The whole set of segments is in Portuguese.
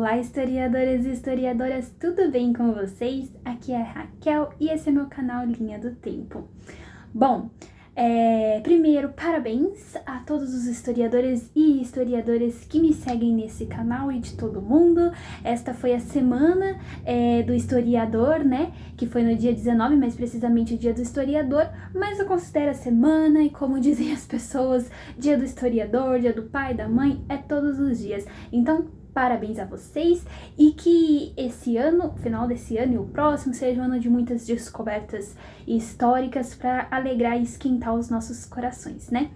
Olá, historiadores e historiadoras, tudo bem com vocês? Aqui é a Raquel e esse é meu canal Linha do Tempo. Bom, primeiro, parabéns a todos os historiadores e historiadoras que me seguem nesse canal e de todo mundo. Esta foi a semana do historiador, né? Que foi no dia 19, mais precisamente o dia do historiador, mas eu considero a semana e, como dizem as pessoas, dia do historiador, dia do pai, da mãe, é todos os dias. Então, parabéns a vocês e que esse ano, final desse ano e o próximo, seja um ano de muitas descobertas históricas para alegrar e esquentar os nossos corações, né?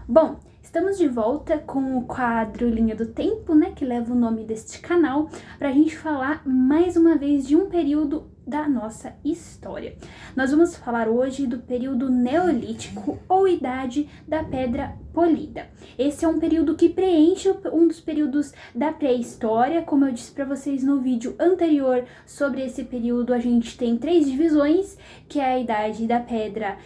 Bom, estamos de volta com o quadro Linha do Tempo, né, que leva o nome deste canal, para a gente falar mais uma vez de um período da nossa história. Nós vamos falar hoje do período Neolítico ou Idade da Pedra Polida. Esse é um período que preenche um dos períodos da pré-história. Como eu disse para vocês no vídeo anterior sobre esse período, a gente tem 3 divisões, que é a Idade da Pedra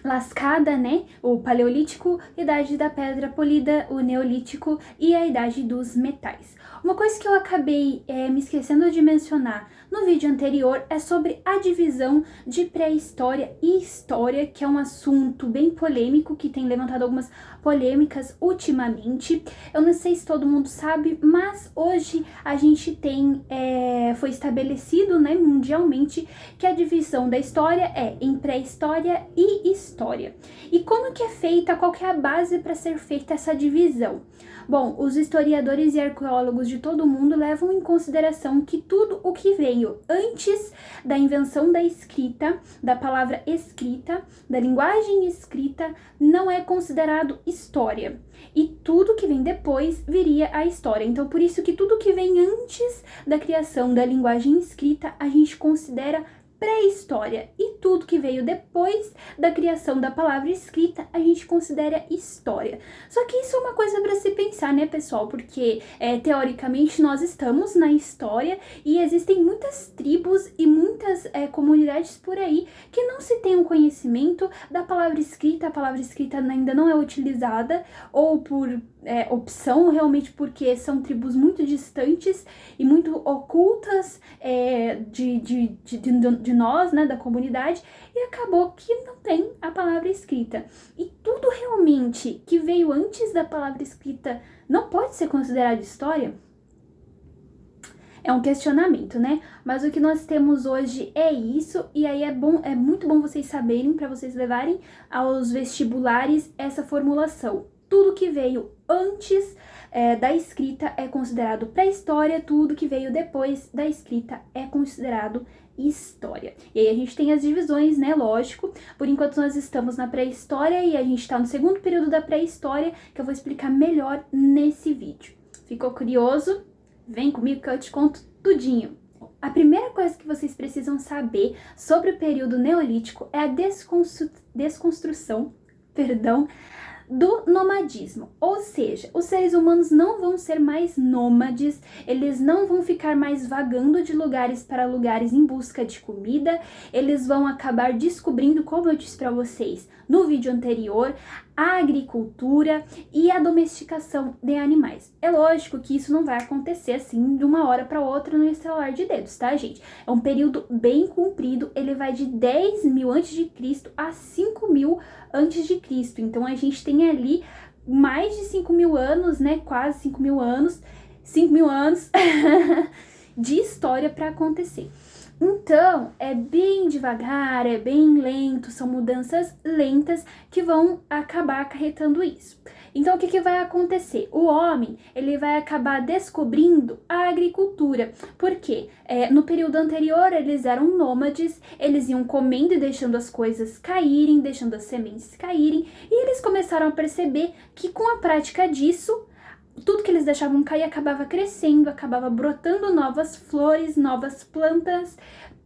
lascada, né, o Paleolítico, Idade da Pedra Polida, o Neolítico e a Idade dos Metais. Uma coisa que eu acabei me esquecendo de mencionar no vídeo anterior é sobre a divisão de pré-história e história, que é um assunto bem polêmico, que tem levantado algumas polêmicas ultimamente. Eu não sei se todo mundo sabe, mas hoje a gente tem, foi estabelecido, né, mundialmente, que a divisão da história é em pré-história e história. E como que é feita, qual que é a base para ser feita essa divisão? Bom, os historiadores e arqueólogos de todo mundo levam em consideração que tudo o que veio antes da invenção da escrita, da palavra escrita, da linguagem escrita, não é considerado história. E tudo que vem depois viria a história. Então, por isso que tudo que vem antes da criação da linguagem escrita, a gente considera pré-história, e tudo que veio depois da criação da palavra escrita a gente considera história. Só que isso é uma coisa para se pensar, né, pessoal? Porque teoricamente nós estamos na história e existem muitas tribos e muitas comunidades por aí que não se tem um conhecimento da palavra escrita. A palavra escrita ainda não é utilizada, ou por opção, realmente porque são tribos muito distantes e muito ocultas de nós, né, da comunidade, e acabou que não tem a palavra escrita. E tudo realmente que veio antes da palavra escrita não pode ser considerado história? É um questionamento, né? Mas o que nós temos hoje é isso, e aí é muito bom vocês saberem, para vocês levarem aos vestibulares essa formulação. Tudo que veio antes da escrita é considerado pré-história, tudo que veio depois da escrita é considerado história. E aí a gente tem as divisões, né, lógico. Por enquanto nós estamos na pré-história e a gente está no segundo período da pré-história, que eu vou explicar melhor nesse vídeo. Ficou curioso? Vem comigo que eu te conto tudinho. A primeira coisa que vocês precisam saber sobre o período neolítico é a desconstrução, do nomadismo, ou seja, os seres humanos não vão ser mais nômades, eles não vão ficar mais vagando de lugares para lugares em busca de comida, eles vão acabar descobrindo, como eu disse para vocês no vídeo anterior, a agricultura e a domesticação de animais. É lógico que isso não vai acontecer assim de uma hora para outra no estalar de dedos, tá, gente? É um período bem comprido, ele vai de 10.000 a.C. a 5.000 a.C. Então a gente tem ali mais de 5.000 anos, né? Quase 5.000 anos, 5.000 anos de história para acontecer. Então, é bem devagar, é bem lento, são mudanças lentas que vão acabar acarretando isso. Então, o que vai acontecer? O homem, ele vai acabar descobrindo a agricultura. Por quê? No período anterior, eles eram nômades, eles iam comendo e deixando as coisas caírem, deixando as sementes caírem, e eles começaram a perceber que com a prática disso, tudo que eles deixavam cair acabava crescendo, acabava brotando novas flores, novas plantas,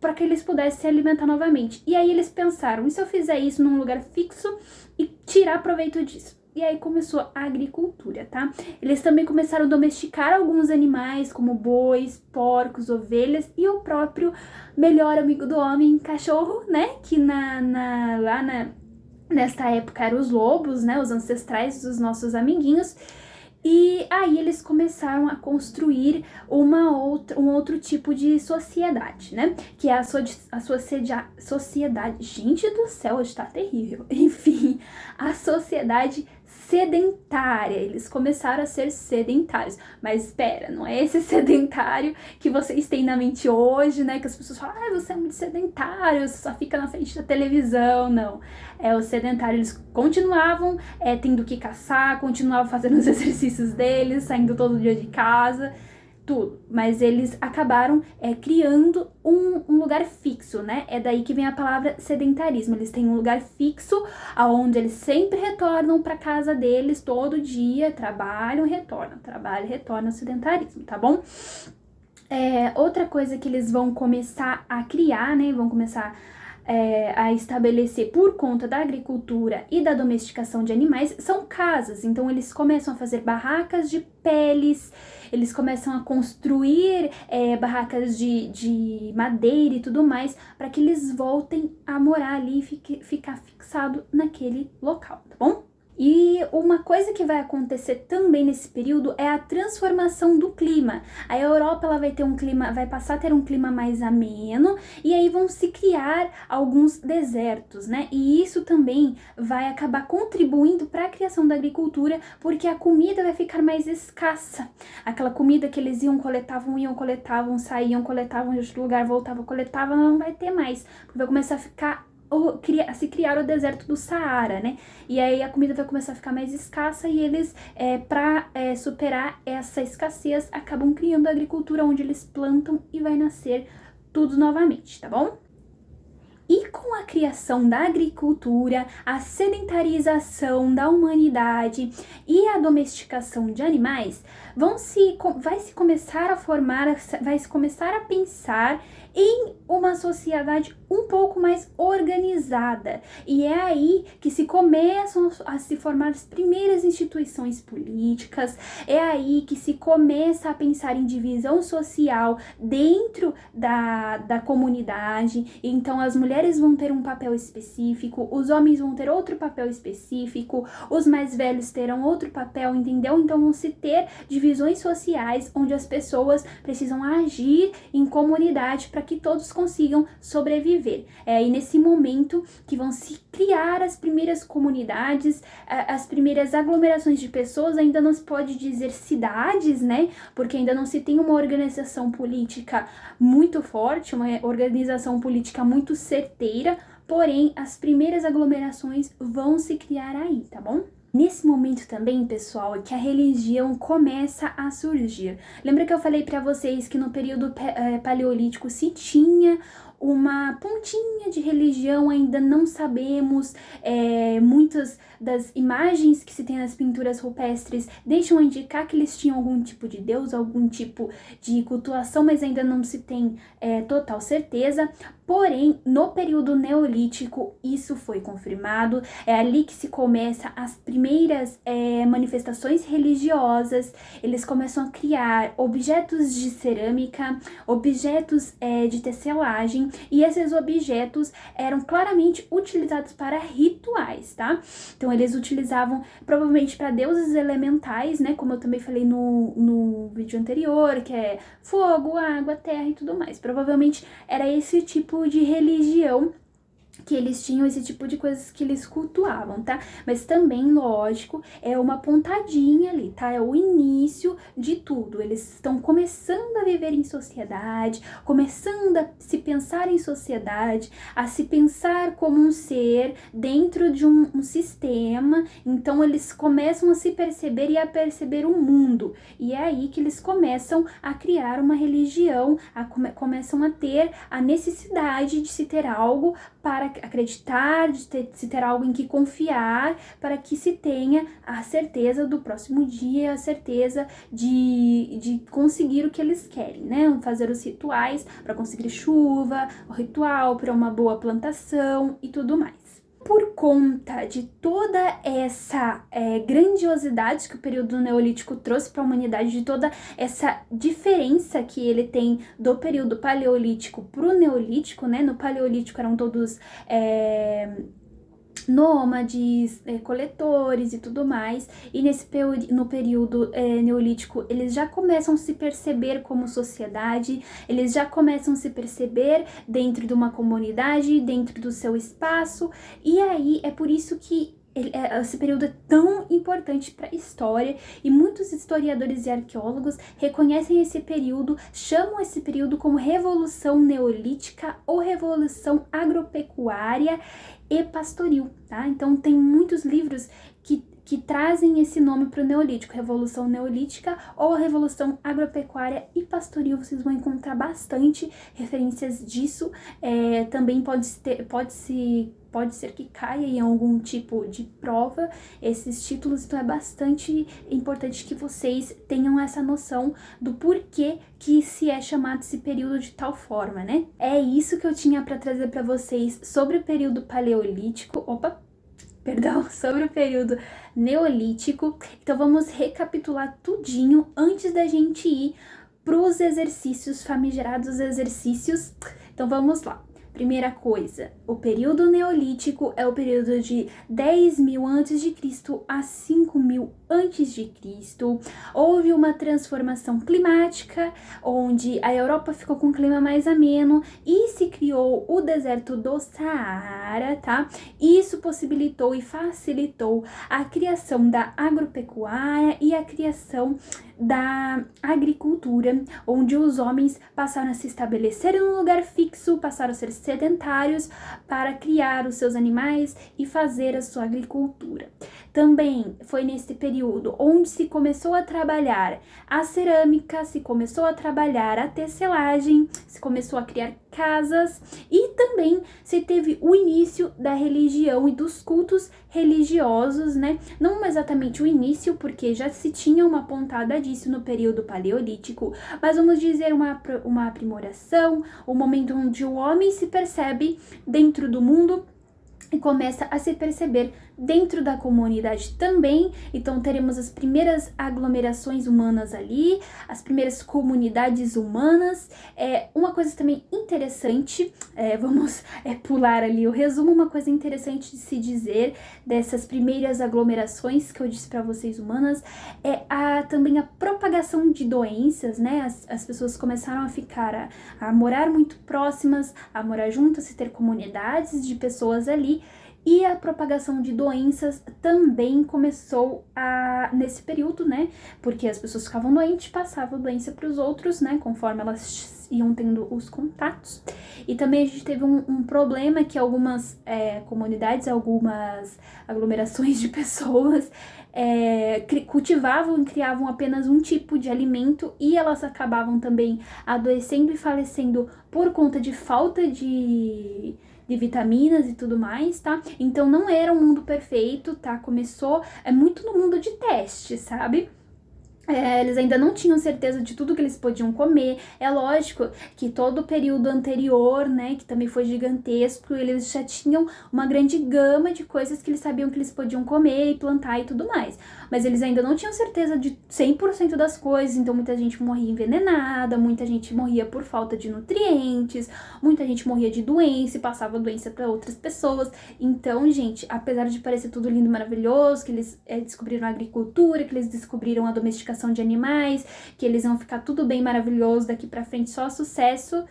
para que eles pudessem se alimentar novamente. E aí eles pensaram, e se eu fizer isso num lugar fixo e tirar proveito disso? E aí começou a agricultura, tá? Eles também começaram a domesticar alguns animais, como bois, porcos, ovelhas, e o próprio melhor amigo do homem, cachorro, né? Que nesta época eram os lobos, né? Os ancestrais dos nossos amiguinhos. E aí eles começaram a construir um outro tipo de sociedade, né? Que é a sociedade... Gente do céu, hoje tá terrível. Enfim, a sociedade sedentária. Eles começaram a ser sedentários. Mas espera, não é esse sedentário que vocês têm na mente hoje, né? Que as pessoas falam, ah, você é muito sedentário, você só fica na frente da televisão. Não. O sedentário, eles continuavam tendo que caçar, continuavam fazendo os exercícios deles, saindo todo dia de casa, tudo. Mas eles acabaram criando um lugar fixo, né? É daí que vem a palavra sedentarismo. Eles têm um lugar fixo, aonde eles sempre retornam para casa deles todo dia, trabalham, retornam, sedentarismo, tá bom? Outra coisa que eles vão começar a criar, né? Vão começar a estabelecer por conta da agricultura e da domesticação de animais são casas. Então eles começam a fazer barracas de peles, eles começam a construir barracas de madeira e tudo mais, para que eles voltem a morar ali e ficar fixado naquele local, tá bom? E uma coisa que vai acontecer também nesse período é a transformação do clima. A Europa ela vai passar a ter um clima mais ameno e aí vão se criar alguns desertos, né? E isso também vai acabar contribuindo para a criação da agricultura, porque a comida vai ficar mais escassa. Aquela comida que eles coletavam, saíam, coletavam de outro lugar, voltavam, coletavam, não vai ter mais, porque vai começar a se criar o deserto do Saara, né? E aí a comida vai começar a ficar mais escassa e eles, para superar essa escassez, acabam criando a agricultura onde eles plantam e vai nascer tudo novamente, tá bom? E com a criação da agricultura, a sedentarização da humanidade e a domesticação de animais, vai se começar a pensar em uma sociedade um pouco mais organizada. E é aí que se começam a se formar as primeiras instituições políticas, é aí que se começa a pensar em divisão social dentro da comunidade. Então as mulheres vão ter um papel específico, os homens vão ter outro papel específico, os mais velhos terão outro papel, entendeu? Então vão se ter divisões sociais onde as pessoas precisam agir em comunidade para que todos consigam sobreviver. É aí nesse momento que vão se criar as primeiras comunidades, as primeiras aglomerações de pessoas. Ainda não se pode dizer cidades, né? Porque ainda não se tem uma organização política muito forte, uma organização política muito certeira, porém as primeiras aglomerações vão se criar aí, tá bom? Nesse momento também, pessoal, é que a religião começa a surgir. Lembra que eu falei para vocês que no período paleolítico se tinha uma pontinha de religião? Ainda não sabemos, muitas das imagens que se tem nas pinturas rupestres deixam a indicar que eles tinham algum tipo de deus, algum tipo de cultuação, mas ainda não se tem total certeza. Porém, no período neolítico, isso foi confirmado. É ali que se começa as primeiras manifestações religiosas. Eles começam a criar objetos de cerâmica, objetos de tecelagem, e esses objetos eram claramente utilizados para rituais, tá? Então, eles utilizavam provavelmente para deuses elementais, né? Como eu também falei no vídeo anterior, que é fogo, água, terra e tudo mais. Provavelmente era esse tipo de religião que eles tinham, esse tipo de coisas que eles cultuavam, tá? Mas também, lógico, é uma pontadinha ali, tá? É o início de tudo. Eles estão começando a viver em sociedade, começando a se pensar em sociedade, a se pensar como um ser dentro de um sistema. Então, eles começam a se perceber e a perceber o mundo. E é aí que eles começam a criar uma religião, começam a ter a necessidade de se ter algo para acreditar, de se ter algo em que confiar, para que se tenha a certeza do próximo dia, a certeza de conseguir o que eles querem, né? Fazer os rituais para conseguir chuva, o ritual para uma boa plantação e tudo mais. Por conta de toda essa grandiosidade que o período neolítico trouxe para a humanidade, de toda essa diferença que ele tem do período paleolítico para o neolítico, né? No paleolítico eram todos nômades, coletores e tudo mais, e no período neolítico eles já começam a se perceber como sociedade, eles já começam a se perceber dentro de uma comunidade, dentro do seu espaço, e aí é por isso que esse período é tão importante para a história, e muitos historiadores e arqueólogos reconhecem esse período, chamam esse período como Revolução Neolítica ou Revolução Agropecuária e Pastoril, tá? Então tem muitos livros que trazem esse nome para o Neolítico, Revolução Neolítica ou Revolução Agropecuária e Pastoril. Vocês vão encontrar bastante referências disso. Também pode ser que caia em algum tipo de prova esses títulos, então é bastante importante que vocês tenham essa noção do porquê que se é chamado esse período de tal forma, né? É isso que eu tinha para trazer para vocês sobre o período paleolítico, sobre o período neolítico. Então vamos recapitular tudinho antes da gente ir pros exercícios, famigerados exercícios. Então vamos lá. Primeira coisa, o período neolítico é o período de 10.000 a.C. a 5.000 a.C. Houve uma transformação climática, onde a Europa ficou com um clima mais ameno e se criou o deserto do Saara, tá? Isso possibilitou e facilitou a criação da agropecuária e a criação da agricultura, onde os homens passaram a se estabelecer em um lugar fixo, passaram a ser sedentários para criar os seus animais e fazer a sua agricultura. Também foi nesse período onde se começou a trabalhar a cerâmica, se começou a trabalhar a tecelagem, se começou a criar casas e também se teve o início da religião e dos cultos religiosos, né? Não exatamente o início, porque já se tinha uma pontada disso no período paleolítico, mas vamos dizer uma aprimoração, o momento onde o homem se percebe dentro do mundo e começa a se perceber dentro da comunidade também. Então teremos as primeiras aglomerações humanas ali, as primeiras comunidades humanas. Uma coisa também interessante, vamos pular ali o resumo, uma coisa interessante de se dizer dessas primeiras aglomerações que eu disse para vocês humanas, também a propagação de doenças, né? As pessoas começaram a morar muito próximas, a morar juntas e ter comunidades de pessoas ali. E a propagação de doenças também começou nesse período, né? Porque as pessoas ficavam doentes, passavam doença para os outros, né? Conforme elas iam tendo os contatos. E também a gente teve um problema que algumas comunidades, algumas aglomerações de pessoas cultivavam e criavam apenas um tipo de alimento e elas acabavam também adoecendo e falecendo por conta de falta de vitaminas e tudo mais, tá? Então não era um mundo perfeito, tá? Começou muito no mundo de teste, sabe? Eles ainda não tinham certeza de tudo que eles podiam comer. É lógico que todo o período anterior, né, que também foi gigantesco, eles já tinham uma grande gama de coisas que eles sabiam que eles podiam comer e plantar e tudo mais. Mas eles ainda não tinham certeza de 100% das coisas, então muita gente morria envenenada, muita gente morria por falta de nutrientes, muita gente morria de doença e passava doença para outras pessoas. Então, gente, apesar de parecer tudo lindo e maravilhoso, que eles descobriram a agricultura, que eles descobriram a domesticação de animais, que eles vão ficar tudo bem maravilhoso daqui pra frente, só sucesso.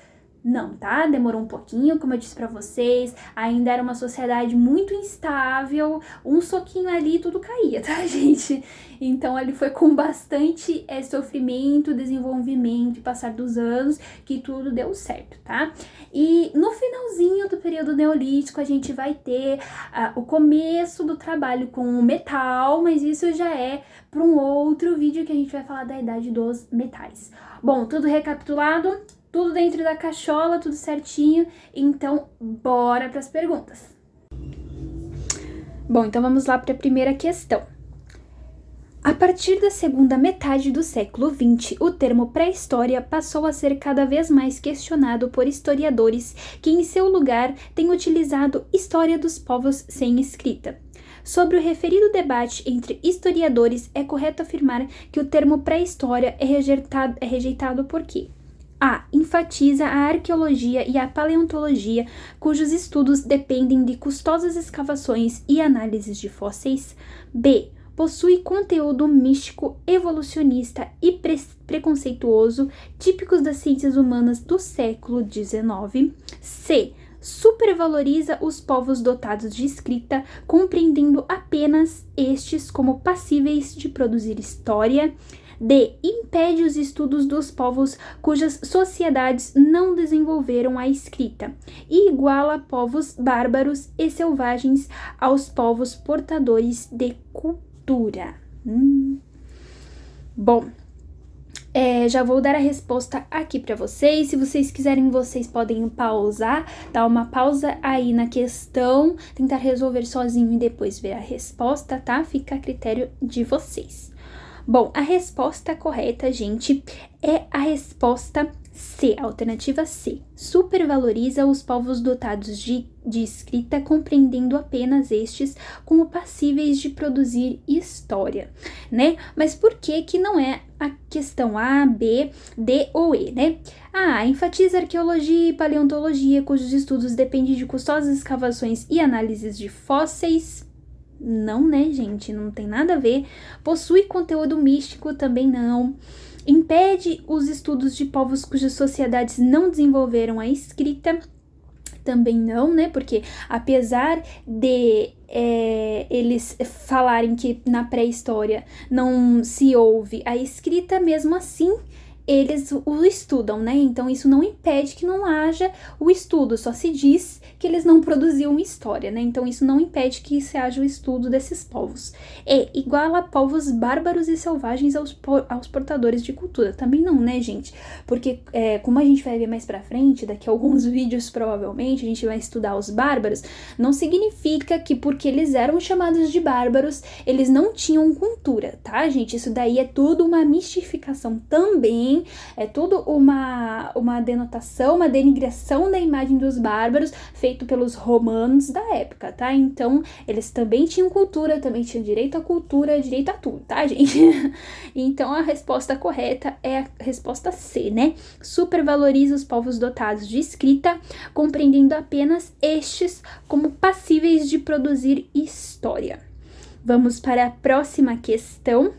Não, tá? Demorou um pouquinho, como eu disse pra vocês, ainda era uma sociedade muito instável, um soquinho ali e tudo caía, tá, gente? Então ali foi com bastante sofrimento, desenvolvimento e passar dos anos que tudo deu certo, tá? E no finalzinho do período neolítico a gente vai ter o começo do trabalho com o metal, mas isso já é para um outro vídeo que a gente vai falar da idade dos metais. Bom, tudo recapitulado? Tudo dentro da cachola, tudo certinho. Então, bora para as perguntas. Bom, então vamos lá para a primeira questão. A partir da segunda metade do século XX, o termo pré-história passou a ser cada vez mais questionado por historiadores que, em seu lugar, têm utilizado história dos povos sem escrita. Sobre o referido debate entre historiadores, é correto afirmar que o termo pré-história é rejeitado por quê? A. Enfatiza a arqueologia e a paleontologia, cujos estudos dependem de custosas escavações e análises de fósseis. B. Possui conteúdo místico, evolucionista e preconceituoso, típicos das ciências humanas do século XIX. C. Supervaloriza os povos dotados de escrita, compreendendo apenas estes como passíveis de produzir história. D. Impede os estudos dos povos cujas sociedades não desenvolveram a escrita e iguala povos bárbaros e selvagens aos povos portadores de cultura. Bom, já vou dar a resposta aqui para vocês. Se vocês quiserem, vocês podem pausar, dar uma pausa aí na questão, tentar resolver sozinho e depois ver a resposta, tá? Fica a critério de vocês. Bom, a resposta correta, gente, é a resposta C, a alternativa C. Supervaloriza os povos dotados de escrita, compreendendo apenas estes como passíveis de produzir história, né? Mas por que que não é a questão A, B, D ou E, né? A. Enfatiza arqueologia e paleontologia, cujos estudos dependem de custosas escavações e análises de fósseis. Não, né, gente? Não tem nada a ver. Possui conteúdo místico, também não. Impede os estudos de povos cujas sociedades não desenvolveram a escrita, também não, né? Porque apesar de eles falarem que na pré-história não se ouve a escrita, mesmo assim eles o estudam, né? Então isso não impede que não haja o estudo, só se diz que eles não produziam história, né? Então isso não impede que se haja o estudo desses povos. É igual a povos bárbaros e selvagens aos portadores de cultura. Também não, né, gente? Porque como a gente vai ver mais pra frente, daqui a alguns vídeos provavelmente, a gente vai estudar os bárbaros, não significa que porque eles eram chamados de bárbaros, eles não tinham cultura, tá, gente? Isso daí é tudo uma mistificação também. É tudo uma denotação, uma denigração da imagem dos bárbaros feito pelos romanos da época, tá? Então, eles também tinham cultura, também tinham direito à cultura, direito a tudo, tá, gente? Então, a resposta correta é a resposta C, né? Supervaloriza os povos dotados de escrita, compreendendo apenas estes como passíveis de produzir história. Vamos para a próxima questão.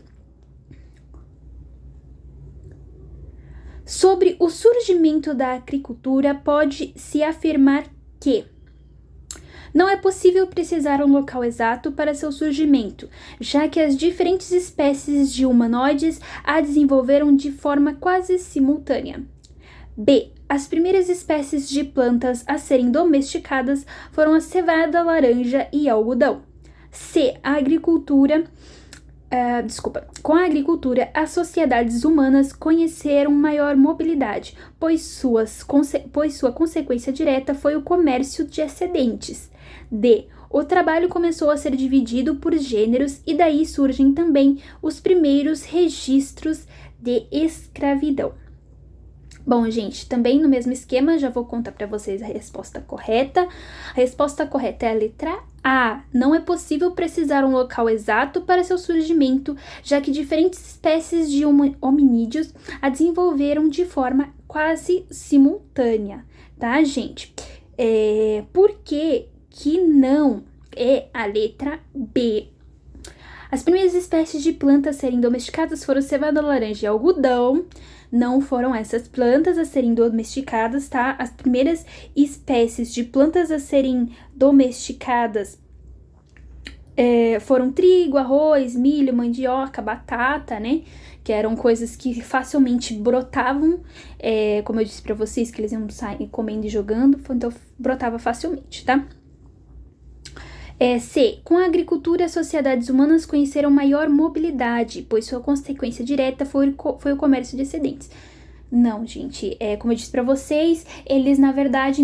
Sobre o surgimento da agricultura, pode-se afirmar que não é possível precisar um local exato para seu surgimento, já que as diferentes espécies de humanoides a desenvolveram de forma quase simultânea. B. As primeiras espécies de plantas a serem domesticadas foram a cevada, laranja e algodão. C. Com a agricultura, as sociedades humanas conheceram maior mobilidade, pois sua consequência direta foi o comércio de excedentes. D. O trabalho começou a ser dividido por gêneros e daí surgem também os primeiros registros de escravidão. Bom, gente, também no mesmo esquema, já vou contar para vocês a resposta correta. A resposta correta é a letra A. Não é possível precisar um local exato para seu surgimento, já que diferentes espécies de hominídeos a desenvolveram de forma quase simultânea, tá, gente? Por que não é a letra B? As primeiras espécies de plantas a serem domesticadas foram cevada, laranja e algodão. Não foram essas plantas a serem domesticadas, tá? As primeiras espécies de plantas a serem domesticadas foram trigo, arroz, milho, mandioca, batata, né? Que eram coisas que facilmente brotavam. Como eu disse pra vocês, que eles iam sair comendo e jogando, então brotava facilmente, tá? C. Com a agricultura, as sociedades humanas conheceram maior mobilidade, pois sua consequência direta foi o comércio de excedentes. Não, gente, como eu disse pra vocês, eles na verdade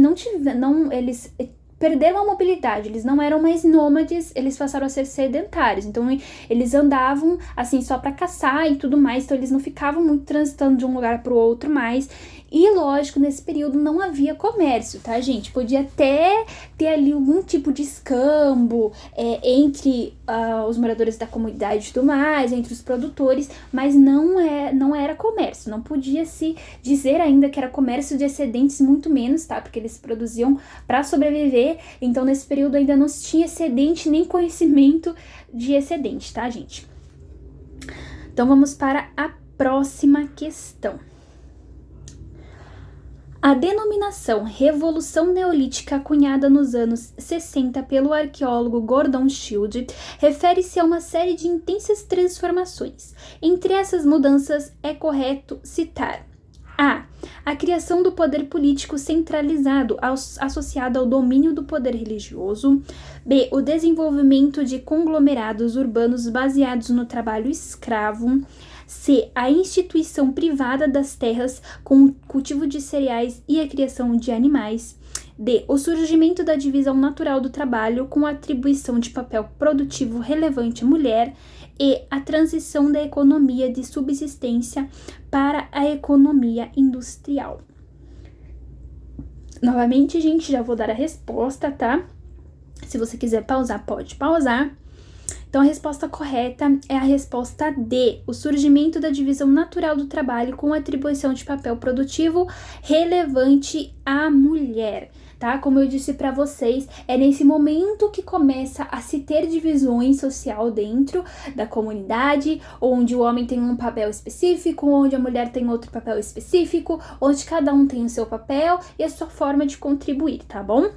eles perderam a mobilidade, eles não eram mais nômades, eles passaram a ser sedentários, então eles andavam assim só pra caçar e tudo mais, então eles não ficavam muito transitando de um lugar pro outro mais, E lógico, nesse período não havia comércio, tá, gente? Podia até ter ali algum tipo de escambo entre os moradores da comunidade e tudo mais, entre os produtores, mas não era comércio. Não podia se dizer ainda que era comércio de excedentes, muito menos, tá? Porque eles produziam para sobreviver, então nesse período ainda não se tinha excedente nem conhecimento de excedente, tá, gente? Então vamos para a próxima questão. A denominação Revolução Neolítica, cunhada nos anos 60 pelo arqueólogo Gordon Shield, refere-se a uma série de intensas transformações. Entre essas mudanças, é correto citar a criação do poder político centralizado associado ao domínio do poder religioso. B. O desenvolvimento de conglomerados urbanos baseados no trabalho escravo. C. A instituição privada das terras com o cultivo de cereais e a criação de animais. D. O surgimento da divisão natural do trabalho com a atribuição de papel produtivo relevante à mulher. E a transição da economia de subsistência para a economia industrial. Novamente, gente, já vou dar a resposta, tá? Se você quiser pausar, pode pausar. Então, a resposta correta é a resposta D, o surgimento da divisão natural do trabalho com atribuição de papel produtivo relevante à mulher, tá? Como eu disse para vocês, é nesse momento que começa a se ter divisões social dentro da comunidade, onde o homem tem um papel específico, onde a mulher tem outro papel específico, onde cada um tem o seu papel e a sua forma de contribuir, tá bom?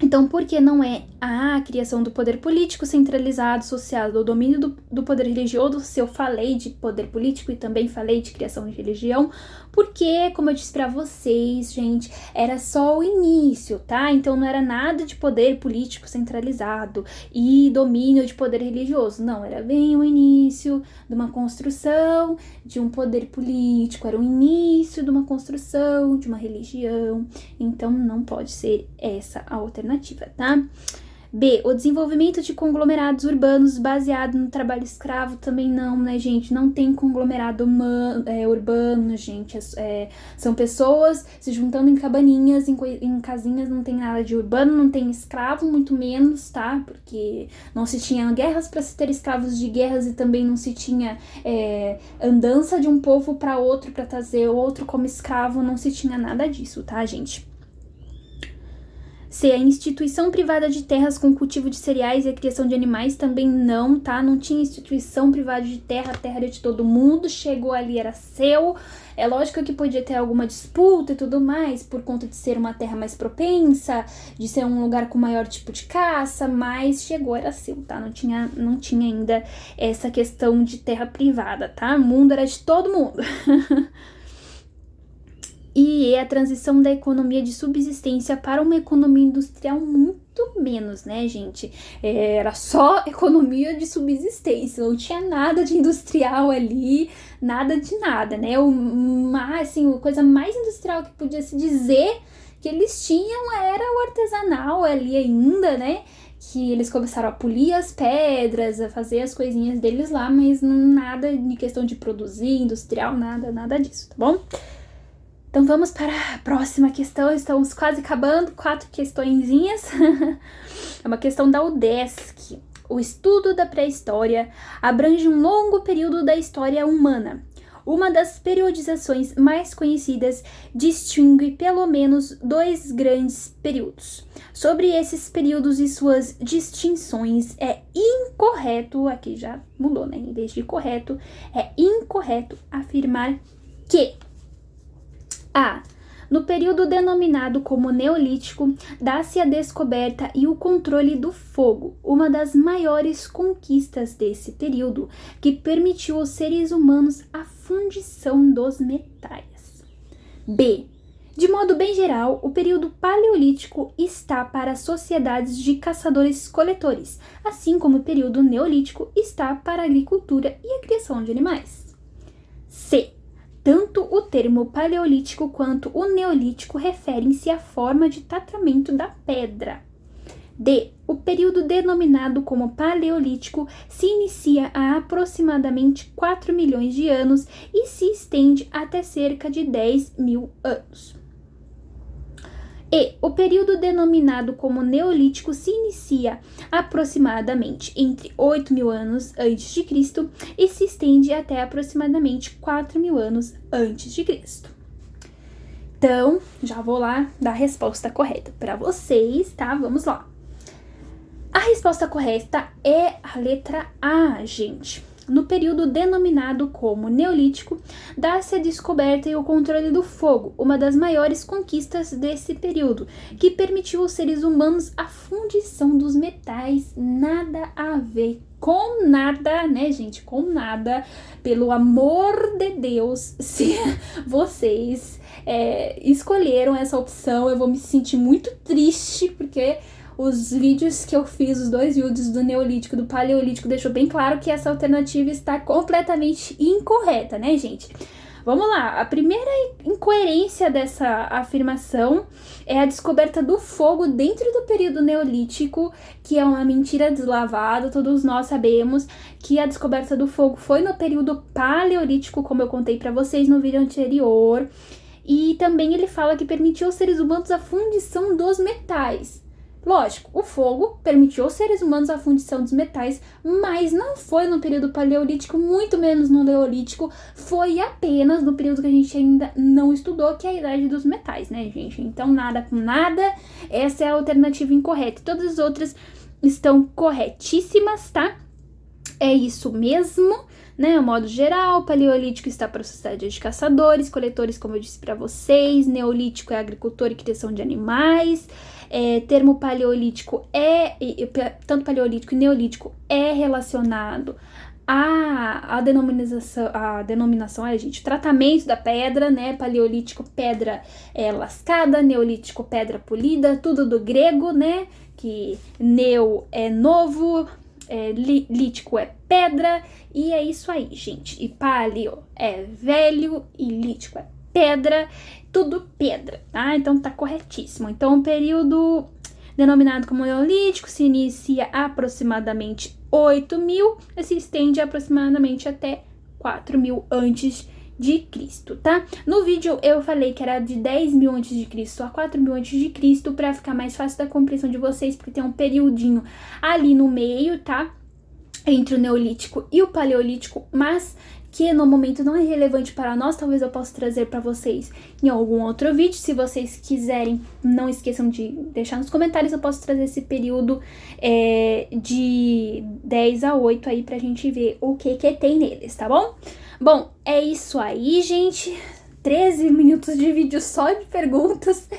Então, por que não é a criação do poder político centralizado associado ao domínio do poder religioso? Se eu falei de poder político e também falei de criação de religião, porque, como eu disse pra vocês, gente, era só o início, tá? Então, não era nada de poder político centralizado e domínio de poder religioso. Não, era bem o início de uma construção de um poder político, era o início de uma construção de uma religião. Então, não pode ser essa a alternativa, tá? B. O desenvolvimento de conglomerados urbanos baseado no trabalho escravo também não, né, gente? Não tem conglomerado urbano, gente. São pessoas se juntando em cabaninhas, em casinhas, não tem nada de urbano, não tem escravo, muito menos, tá? Porque não se tinha guerras para se ter escravos de guerras e também não se tinha andança de um povo para outro, para trazer outro como escravo, não se tinha nada disso, tá, gente? C. A instituição privada de terras com cultivo de cereais e a criação de animais também não, tá? Não tinha instituição privada de terra, a terra era de todo mundo, chegou ali, era seu. É lógico que podia ter alguma disputa e tudo mais, por conta de ser uma terra mais propensa, de ser um lugar com maior tipo de caça, mas chegou, era seu, tá? Não tinha ainda essa questão de terra privada, tá? O mundo era de todo mundo. E a transição da economia de subsistência para uma economia industrial muito menos, né, gente? Era só economia de subsistência, não tinha nada de industrial ali, nada de nada, né? A coisa mais industrial que podia se dizer que eles tinham era o artesanal ali ainda, né? Que eles começaram a polir as pedras, a fazer as coisinhas deles lá, mas nada de questão de produzir, industrial, nada disso, tá bom? Então vamos para a próxima questão, estamos quase acabando, 4 questõezinhas. É uma questão da UDESC. O estudo da pré-história abrange um longo período da história humana. Uma das periodizações mais conhecidas distingue pelo menos 2 grandes períodos. Sobre esses períodos e suas distinções, é incorreto, aqui já mudou, né? Em vez de correto, é incorreto afirmar que A. No período denominado como Neolítico, dá-se a descoberta e o controle do fogo, uma das maiores conquistas desse período, que permitiu aos seres humanos a fundição dos metais. B. De modo bem geral, o período Paleolítico está para sociedades de caçadores-coletores, assim como o período Neolítico está para a agricultura e a criação de animais. C. Tanto o termo paleolítico quanto o neolítico referem-se à forma de tratamento da pedra. D. O período denominado como Paleolítico se inicia há aproximadamente 4 milhões de anos e se estende até cerca de 10 mil anos. E o período denominado como Neolítico se inicia aproximadamente entre 8 mil anos antes de Cristo e se estende até aproximadamente 4 mil anos antes de Cristo. Então, já vou lá dar a resposta correta para vocês, tá? Vamos lá. A resposta correta é a letra A, gente. No período denominado como Neolítico, dá-se a descoberta e o controle do fogo, uma das maiores conquistas desse período, que permitiu aos seres humanos a fundição dos metais. Nada a ver com nada, né, gente? Com nada. Pelo amor de Deus, se vocês escolheram essa opção, eu vou me sentir muito triste, porque os vídeos que eu fiz, os 2 vídeos do Neolítico e do Paleolítico, deixou bem claro que essa alternativa está completamente incorreta, né, gente? Vamos lá, a primeira incoerência dessa afirmação é a descoberta do fogo dentro do período Neolítico, que é uma mentira deslavada. Todos nós sabemos que a descoberta do fogo foi no período Paleolítico, como eu contei para vocês no vídeo anterior, e também ele fala que permitiu aos seres humanos a fundição dos metais. Lógico, o fogo permitiu aos seres humanos a fundição dos metais, mas não foi no período Paleolítico, muito menos no Neolítico, foi apenas no período que a gente ainda não estudou, que é a Idade dos Metais, né, gente? Então, nada com nada, essa é a alternativa incorreta. Todas as outras estão corretíssimas, tá? É isso mesmo, né? O modo geral, Paleolítico está para a sociedade de caçadores, coletores, como eu disse para vocês. Neolítico é agricultura e criação de animais. Termo Paleolítico tanto Paleolítico e Neolítico é relacionado à denominação, gente, tratamento da pedra, né? Paleolítico, pedra lascada, Neolítico, pedra polida, tudo do grego, né? Que neo é novo, lítico é pedra, e é isso aí, gente. E paleo é velho e lítico é pedra, tudo pedra, tá? Então tá corretíssimo. Então o período denominado como Neolítico se inicia aproximadamente 8 mil e se estende aproximadamente até 4 mil antes de Cristo, tá? No vídeo eu falei que era de 10 mil antes de Cristo a 4 mil antes de Cristo, para ficar mais fácil da compreensão de vocês, porque tem um periodinho ali no meio, tá? Entre o Neolítico e o Paleolítico, mas que no momento não é relevante para nós. Talvez eu possa trazer para vocês em algum outro vídeo. Se vocês quiserem, não esqueçam de deixar nos comentários. Eu posso trazer esse período de 10 a 8 aí pra gente ver o que tem neles, tá bom? Bom, é isso aí, gente. 13 minutos de vídeo só de perguntas.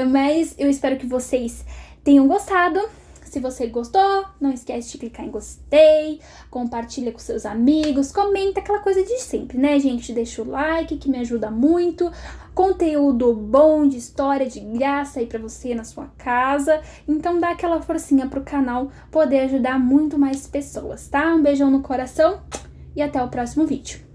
Mas eu espero que vocês tenham gostado. Se você gostou, não esquece de clicar em gostei, compartilha com seus amigos, comenta, aquela coisa de sempre, né, gente? Deixa o like, que me ajuda muito. Conteúdo bom, de história, de graça aí pra você na sua casa. Então dá aquela forcinha pro canal poder ajudar muito mais pessoas, tá? Um beijão no coração e até o próximo vídeo.